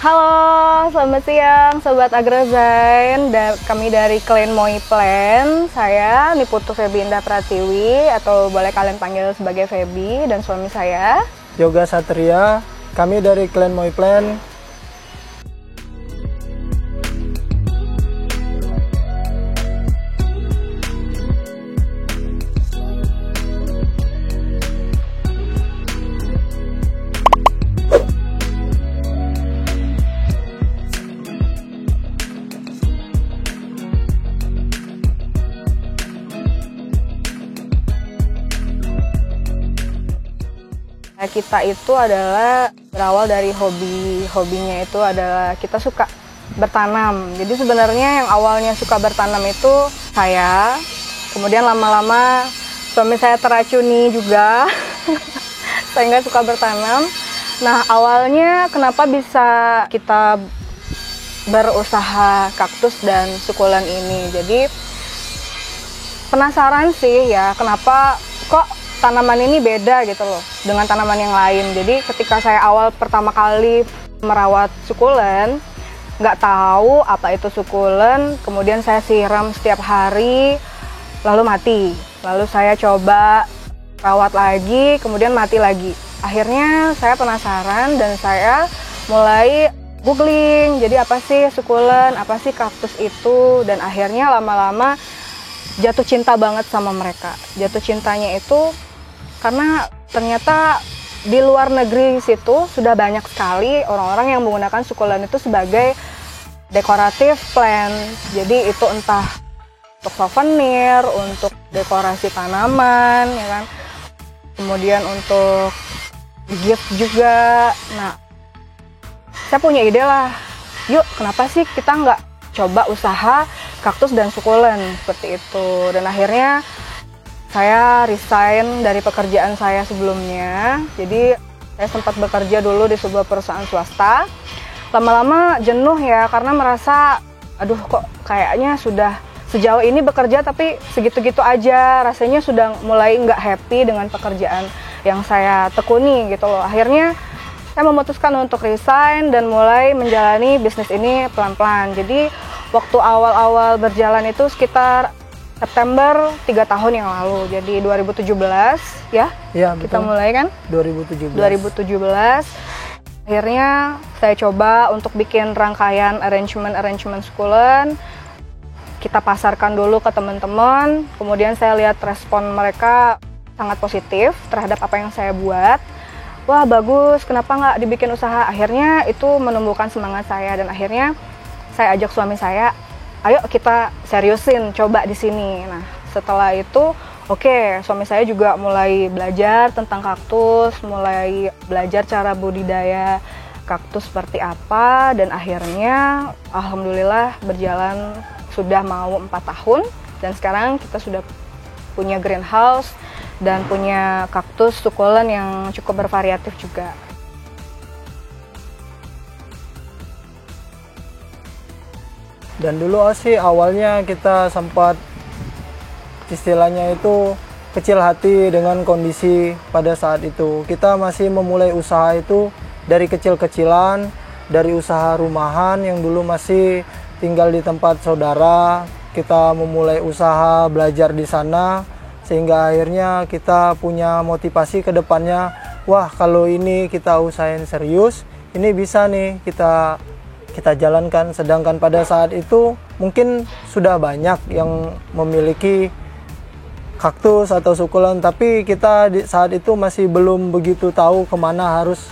Halo, selamat siang Sobat Agrozain. Kami dari Klan Moi Plan. Saya Niputu Febi Indah Pratiwi, atau boleh kalian panggil sebagai Febi, dan suami saya Yoga Satria. Kami dari Klan Moi Plan. Kita itu adalah berawal dari hobinya itu adalah kita suka bertanam. Jadi sebenarnya yang awalnya suka bertanam itu saya, kemudian lama-lama suami saya teracuni juga saya nggak suka bertanam. Nah, awalnya kenapa bisa kita berusaha kaktus dan sukulen ini, jadi penasaran sih ya, kenapa kok tanaman ini beda gitu loh dengan tanaman yang lain. Jadi ketika saya awal pertama kali merawat sukulen, nggak tahu apa itu sukulen, kemudian saya siram setiap hari, lalu mati. Lalu saya coba rawat lagi, kemudian mati lagi. Akhirnya saya penasaran dan saya mulai googling, jadi apa sih sukulen, apa sih kaktus itu, dan akhirnya lama-lama jatuh cinta banget sama mereka. Jatuh cintanya itu karena ternyata di luar negeri situ sudah banyak sekali orang-orang yang menggunakan sukulen itu sebagai dekoratif plant. Jadi itu entah untuk souvenir, untuk dekorasi tanaman, ya kan. Kemudian untuk gift juga. Nah, saya punya ide lah, yuk kenapa sih kita nggak coba usaha kaktus dan sukulen seperti itu. Dan akhirnya saya resign dari pekerjaan saya sebelumnya. Jadi saya sempat bekerja dulu di sebuah perusahaan swasta. Lama-lama jenuh ya, karena merasa aduh kok kayaknya sudah sejauh ini bekerja tapi segitu-gitu aja. Rasanya sudah mulai nggak happy dengan pekerjaan yang saya tekuni gitu loh. Akhirnya saya memutuskan untuk resign dan mulai menjalani bisnis ini pelan-pelan. Jadi waktu awal-awal berjalan itu sekitar September 3 tahun yang lalu, jadi 2017 ya, kita mulai kan? 2017. Akhirnya saya coba untuk bikin rangkaian arrangement sukulen. Kita pasarkan dulu ke teman-teman, kemudian saya lihat respon mereka sangat positif terhadap apa yang saya buat. Wah bagus, kenapa nggak dibikin usaha? Akhirnya itu menumbuhkan semangat saya, dan akhirnya saya ajak suami saya, ayo kita seriusin, coba di sini. Nah, setelah itu, oke, suami saya juga mulai belajar tentang kaktus, mulai belajar cara budidaya kaktus seperti apa, dan akhirnya, alhamdulillah berjalan sudah mau 4 tahun, dan sekarang kita sudah punya greenhouse dan punya kaktus sukulen yang cukup bervariatif juga. Dan dulu sih awalnya kita sempat istilahnya itu kecil hati dengan kondisi pada saat itu. Kita masih memulai usaha itu dari kecil-kecilan, dari usaha rumahan yang dulu masih tinggal di tempat saudara. Kita memulai usaha, belajar di sana, sehingga akhirnya kita punya motivasi ke depannya. Wah, kalau ini kita usahain serius, ini bisa nih kita jalankan. Sedangkan pada saat itu mungkin sudah banyak yang memiliki kaktus atau sukulen, tapi kita saat itu masih belum begitu tahu kemana harus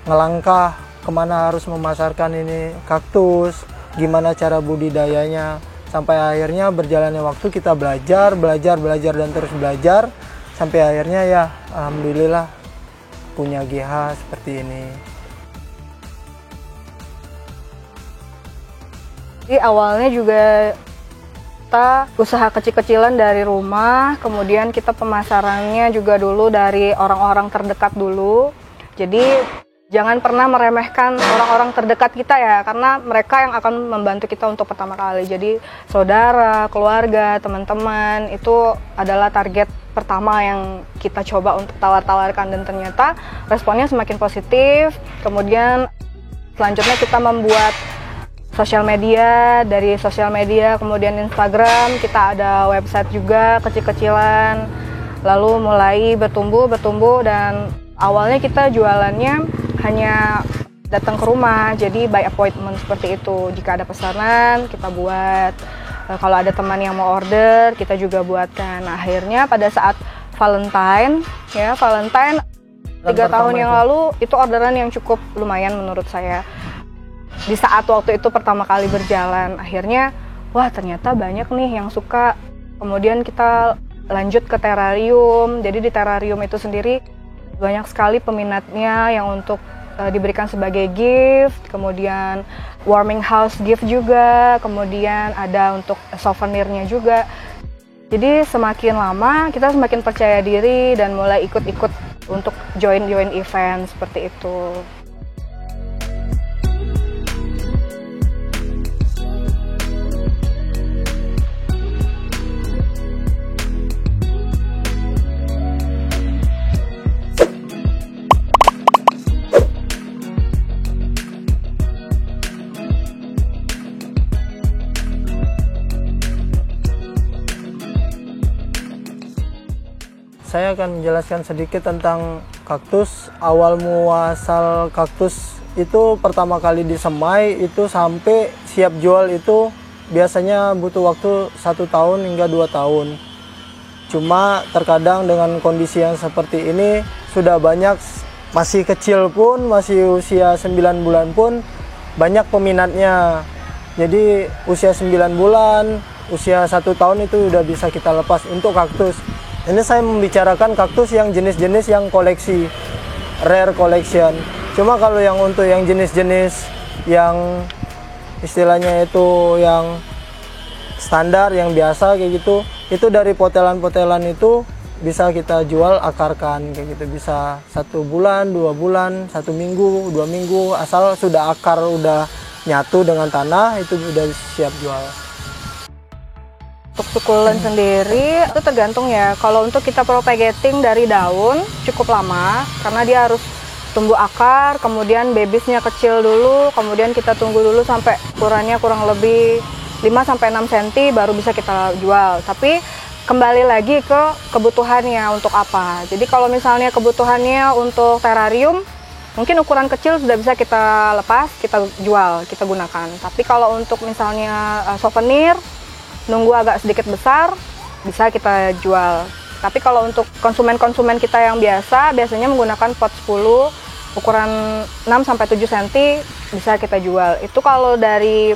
ngelangkah, kemana harus memasarkan ini kaktus, gimana cara budidayanya. Sampai akhirnya berjalannya waktu kita belajar dan terus belajar, sampai akhirnya ya alhamdulillah punya GH seperti ini. Jadi awalnya juga kita usaha kecil-kecilan dari rumah, kemudian kita pemasarannya juga dulu dari orang-orang terdekat dulu. Jadi jangan pernah meremehkan orang-orang terdekat kita ya, karena mereka yang akan membantu kita untuk pertama kali. Jadi saudara, keluarga, teman-teman itu adalah target pertama yang kita coba untuk tawar-tawarkan, dan ternyata responnya semakin positif. Kemudian Selanjutnya kita membuat sosial media, dari sosial media kemudian Instagram, kita ada website juga kecil-kecilan. Lalu mulai bertumbuh dan awalnya kita jualannya hanya datang ke rumah, jadi by appointment seperti itu. Jika ada pesanan kita buat, kalau ada teman yang mau order kita juga buatkan. Nah, akhirnya pada saat Valentine 3 tahun yang lalu itu orderan yang cukup lumayan menurut saya. Di saat waktu itu pertama kali berjalan, akhirnya wah ternyata banyak nih yang suka. Kemudian kita lanjut ke terrarium. Jadi di terrarium itu sendiri banyak sekali peminatnya yang untuk diberikan sebagai gift, kemudian warming house gift juga, kemudian ada untuk souvenirnya juga. Jadi semakin lama kita semakin percaya diri dan mulai ikut-ikut untuk join event seperti itu. Saya akan menjelaskan sedikit tentang kaktus. Awal muasal kaktus itu pertama kali disemai itu sampai siap jual itu biasanya butuh waktu 1 tahun hingga 2 tahun. Cuma terkadang dengan kondisi yang seperti ini sudah banyak, masih kecil pun, masih usia 9 bulan pun banyak peminatnya. Jadi usia 9 bulan, usia 1 tahun itu udah bisa kita lepas untuk kaktus. Ini saya membicarakan kaktus yang jenis-jenis yang koleksi, rare collection. Cuma kalau yang untuk yang jenis-jenis yang istilahnya itu yang standar, yang biasa kayak gitu, itu dari potelan-potelan itu bisa kita jual akarkan kayak gitu. Bisa 1 bulan, 2 bulan, 1 minggu, 2 minggu, asal sudah akar udah nyatu dengan tanah itu udah siap jual. Untuk sukulen sendiri itu tergantung ya. Kalau untuk kita propagating dari daun cukup lama karena dia harus tumbuh akar, kemudian bebisnya kecil dulu, kemudian kita tunggu dulu sampai ukurannya kurang lebih 5-6 cm baru bisa kita jual. Tapi kembali lagi ke kebutuhannya untuk apa. Jadi kalau misalnya kebutuhannya untuk terrarium, mungkin ukuran kecil sudah bisa kita lepas, kita jual, kita gunakan. Tapi kalau untuk misalnya souvenir, nunggu agak sedikit besar, bisa kita jual. Tapi kalau untuk konsumen-konsumen kita yang biasanya menggunakan pot 10, ukuran 6-7 cm bisa kita jual. Itu kalau dari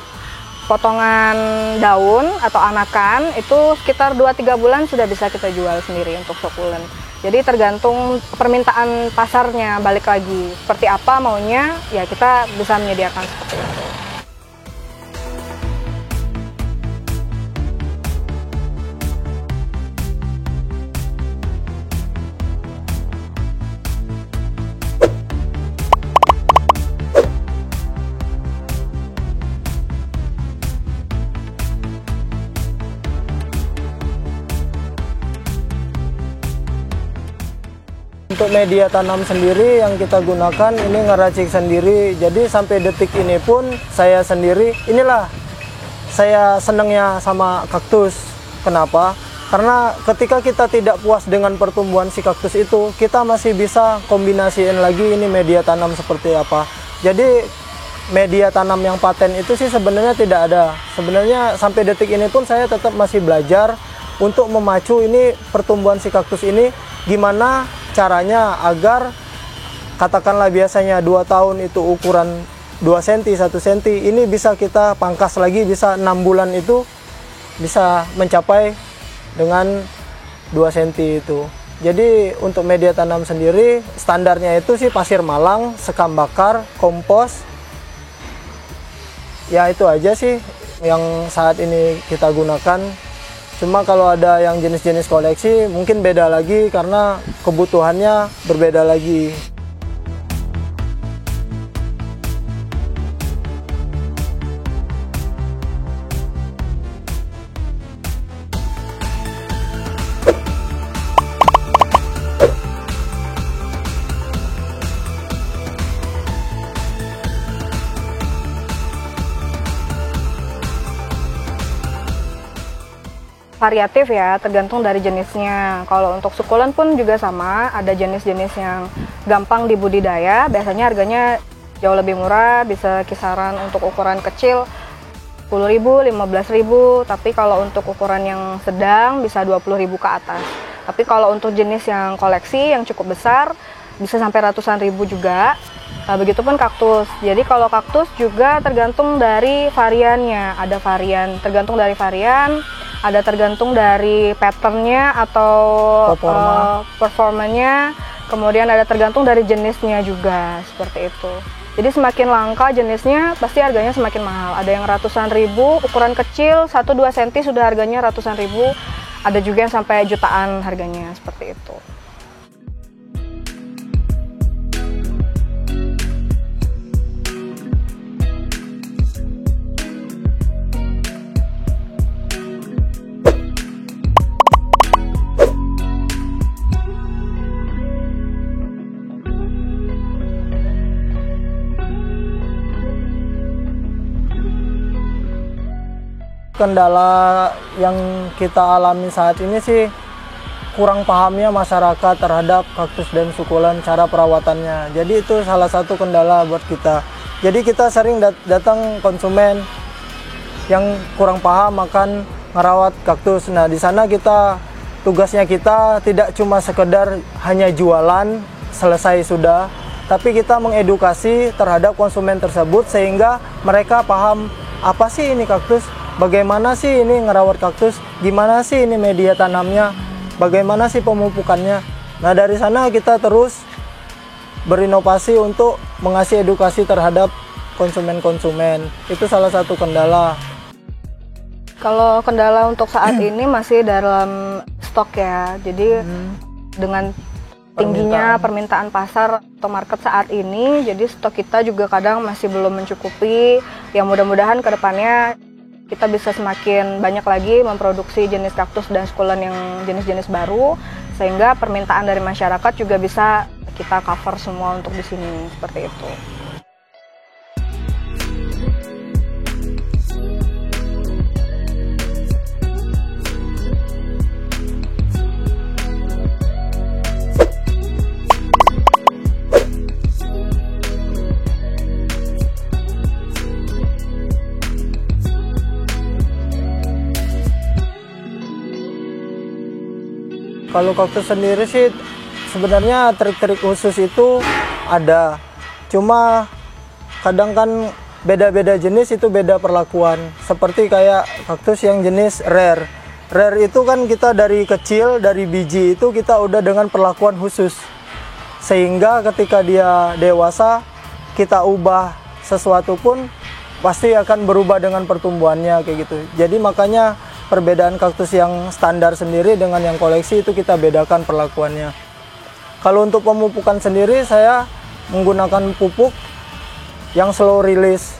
potongan daun atau anakan, itu sekitar 2-3 bulan sudah bisa kita jual sendiri untuk sukulen. Jadi tergantung permintaan pasarnya, balik lagi. Seperti apa maunya, ya kita bisa menyediakan seperti itu. Untuk media tanam sendiri yang kita gunakan ini ngeracik sendiri. Jadi sampai detik ini pun saya sendiri, inilah saya senangnya sama kaktus. Kenapa? Karena ketika kita tidak puas dengan pertumbuhan si kaktus itu, kita masih bisa kombinasiin lagi ini media tanam seperti apa. Jadi media tanam yang paten itu sih sebenarnya tidak ada. Sebenarnya sampai detik ini pun saya tetap masih belajar untuk memacu ini pertumbuhan si kaktus ini gimana caranya agar katakanlah biasanya 2 tahun itu ukuran 2 cm, 1 cm, ini bisa kita pangkas lagi, bisa 6 bulan itu bisa mencapai dengan 2 cm itu. Jadi untuk media tanam sendiri standarnya itu sih pasir malang, sekam bakar, kompos. Ya itu aja sih yang saat ini kita gunakan. Cuma kalau ada yang jenis-jenis koleksi mungkin beda lagi karena kebutuhannya berbeda lagi. variatif ya, tergantung dari jenisnya. Kalau untuk sukulen pun juga sama, ada jenis-jenis yang gampang dibudidaya, biasanya harganya jauh lebih murah, bisa kisaran untuk ukuran kecil 10.000, 15.000, tapi kalau untuk ukuran yang sedang bisa 20.000 ke atas. Tapi kalau untuk jenis yang koleksi yang cukup besar bisa sampai ratusan ribu juga. Begitupun kaktus. Jadi kalau kaktus juga tergantung dari variannya. Ada varian tergantung dari varian, ada tergantung dari patternnya atau performanya. Kemudian ada tergantung dari jenisnya juga, seperti itu. Jadi semakin langka jenisnya, pasti harganya semakin mahal. Ada yang ratusan ribu, ukuran kecil 1-2 cm sudah harganya ratusan ribu. Ada juga yang sampai jutaan harganya, seperti itu. Kendala yang kita alami saat ini sih kurang pahamnya masyarakat terhadap kaktus dan sukulen, cara perawatannya. Jadi itu salah satu kendala buat kita. Jadi kita sering datang konsumen yang kurang paham akan merawat kaktus. Nah, di sana tugasnya kita tidak cuma sekedar hanya jualan selesai sudah, tapi kita mengedukasi terhadap konsumen tersebut sehingga mereka paham apa sih ini kaktus, bagaimana sih ini ngerawat kaktus, gimana sih ini media tanamnya, bagaimana sih pemupukannya. Nah, dari sana kita terus berinovasi untuk mengasih edukasi terhadap konsumen-konsumen. Itu salah satu kendala. Kalau kendala untuk saat ini masih dalam stok ya. Jadi dengan tingginya permintaan pasar atau market saat ini, jadi stok kita juga kadang masih belum mencukupi. Ya mudah-mudahan ke depannya kita bisa semakin banyak lagi memproduksi jenis kaktus dan sukulen yang jenis-jenis baru, sehingga permintaan dari masyarakat juga bisa kita cover semua untuk di sini, seperti itu. Kalau kaktus sendiri sih sebenarnya trik-trik khusus itu ada. Cuma kadang kan beda-beda jenis itu beda perlakuan. Seperti kayak kaktus yang jenis rare. Rare itu kan kita dari kecil, dari biji itu kita udah dengan perlakuan khusus. Sehingga ketika dia dewasa, kita ubah sesuatu pun pasti akan berubah dengan pertumbuhannya kayak gitu. Jadi makanya perbedaan kaktus yang standar sendiri dengan yang koleksi itu kita bedakan perlakuannya. Kalau untuk pemupukan sendiri saya menggunakan pupuk yang slow release.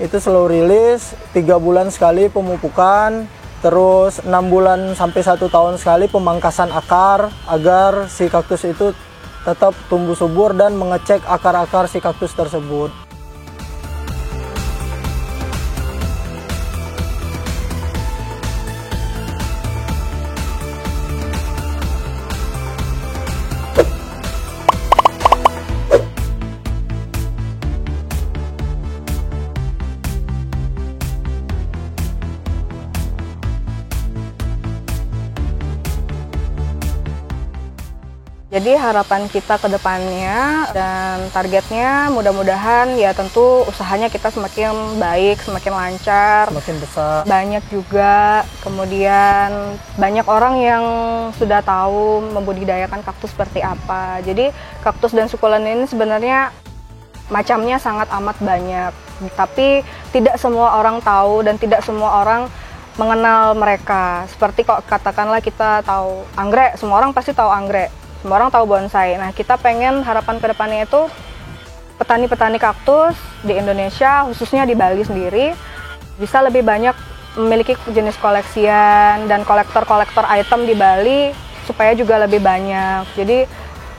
Itu slow release, 3 bulan sekali pemupukan, terus 6 bulan sampai 1 tahun sekali pemangkasan akar agar si kaktus itu tetap tumbuh subur dan mengecek akar-akar si kaktus tersebut. Jadi harapan kita ke depannya dan targetnya mudah-mudahan ya tentu usahanya kita semakin baik, semakin lancar, Semakin besar. banyak juga, kemudian banyak orang yang sudah tahu membudidayakan kaktus seperti apa. Jadi kaktus dan sukulen ini sebenarnya macamnya sangat amat banyak, tapi tidak semua orang tahu dan tidak semua orang mengenal mereka. Seperti kok katakanlah kita tahu anggrek, semua orang pasti tahu anggrek. Semua orang tahu bonsai. Nah, kita pengen harapan ke depannya itu petani-petani kaktus di Indonesia, khususnya di Bali sendiri, bisa lebih banyak memiliki jenis koleksian dan kolektor-kolektor item di Bali supaya juga lebih banyak. Jadi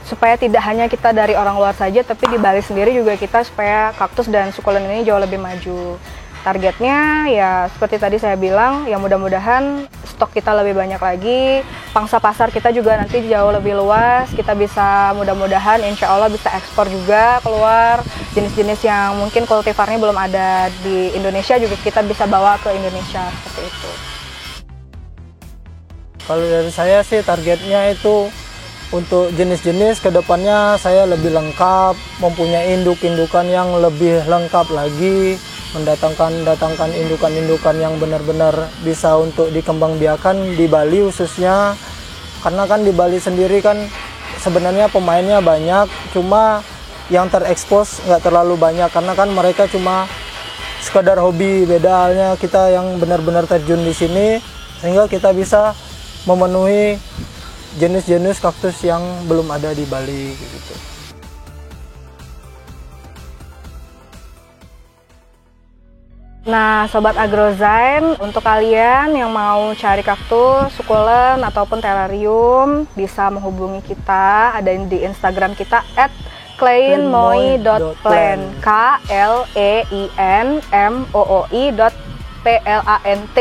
supaya tidak hanya kita dari orang luar saja, tapi di Bali sendiri juga kita supaya kaktus dan sukulen ini jauh lebih maju. Targetnya ya seperti tadi saya bilang, ya mudah-mudahan stok kita lebih banyak lagi, pangsa pasar kita juga nanti jauh lebih luas, kita bisa mudah-mudahan insya Allah bisa ekspor juga keluar, jenis-jenis yang mungkin kultivarnya belum ada di Indonesia juga kita bisa bawa ke Indonesia, seperti itu. Kalau dari saya sih targetnya itu untuk jenis-jenis kedepannya saya lebih lengkap, mempunyai induk-indukan yang lebih lengkap lagi, mendatangkan indukan-indukan yang benar-benar bisa untuk dikembangbiakan di Bali khususnya, karena kan di Bali sendiri kan sebenarnya pemainnya banyak, cuma yang terekspos nggak terlalu banyak karena kan mereka cuma sekadar hobi. Beda halnya kita yang benar-benar terjun di sini sehingga kita bisa memenuhi jenis-jenis kaktus yang belum ada di Bali gitu. Nah, Sobat Agrozyme, untuk kalian yang mau cari kaktus, sukulen, ataupun terrarium, bisa menghubungi kita, ada di Instagram kita @kleinmooi.plant, KLEINMOOI.PLANT.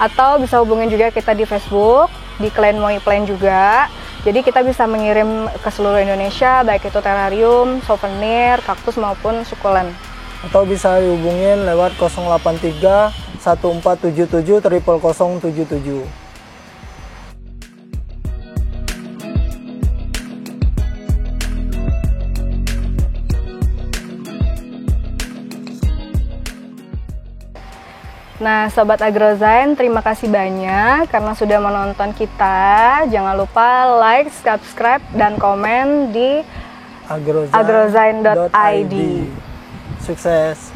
Atau bisa hubungin juga kita di Facebook, di Klein Mooi Plant juga. Jadi kita bisa mengirim ke seluruh Indonesia, baik itu terrarium, souvenir, kaktus maupun sukulen. Atau bisa dihubungin lewat 083 1477 000077. Nah, Sobat Agrozyme, terima kasih banyak karena sudah menonton kita. Jangan lupa like, subscribe, dan komen di agrozyme.id. Sukses!